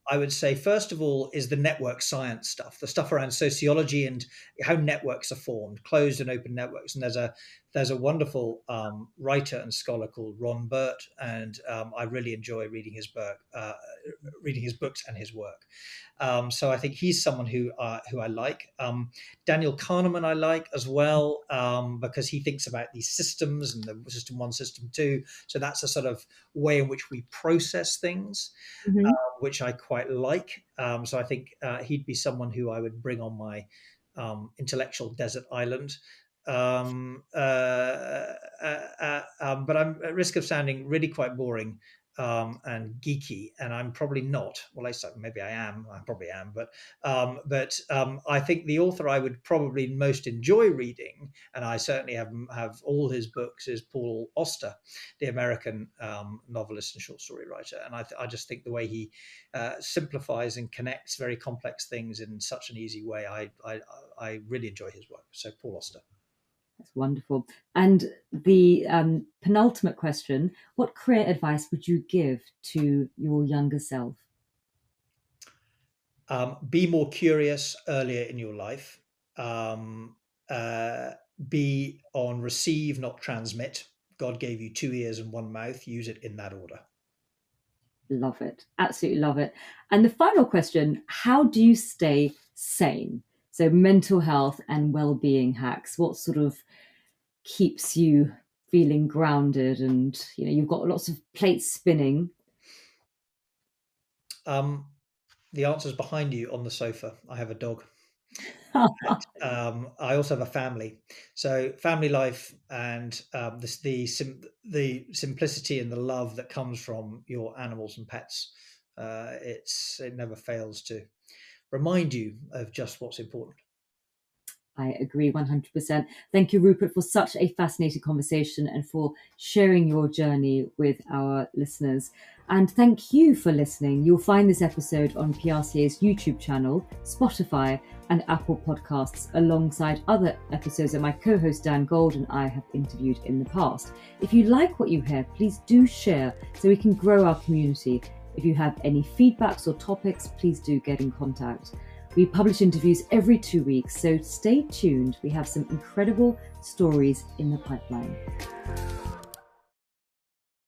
I would say, first of all, is the network science stuff, the stuff around sociology and how networks are formed, closed and open networks. And there's a wonderful writer and scholar called Ron Burt, and I really enjoy reading his books and his work. So I think he's someone who I like. Daniel Kahneman I like as well, because he thinks about these systems and the system 1, system 2. So that's a sort of way in which we process things, which I quite like. So I think he'd be someone who I would bring on my intellectual desert island. But I'm at risk of sounding really quite boring and geeky, and I'm probably not. Well, maybe I am. I probably am. But I think the author I would probably most enjoy reading, and I certainly have all his books, is Paul Auster, the American novelist and short story writer. And I just think the way he simplifies and connects very complex things in such an easy way, I really enjoy his work. So Paul Auster. That's wonderful. And the penultimate question, what career advice would you give to your younger self? Be more curious earlier in your life. Be on receive, not transmit. God gave you 2 ears and 1 mouth. Use it in that order. Love it. Absolutely love it. And the final question, how do you stay sane? So mental health and well-being hacks, what sort of keeps you feeling grounded and, you've got lots of plates spinning? The answer's behind you on the sofa. I have a dog. And, I also have a family. So family life and the simplicity and the love that comes from your animals and pets, it never fails to remind you of just what's important. I agree 100%. Thank you, Rupert, for such a fascinating conversation and for sharing your journey with our listeners. And thank you for listening. You'll find this episode on PRCA's YouTube channel, Spotify, and Apple Podcasts, alongside other episodes that my co-host Dan Gold and I have interviewed in the past. If you like what you hear, please do share so we can grow our community. If you have any feedbacks or topics, please do get in contact. We publish interviews every 2 weeks, so stay tuned. We have some incredible stories in the pipeline.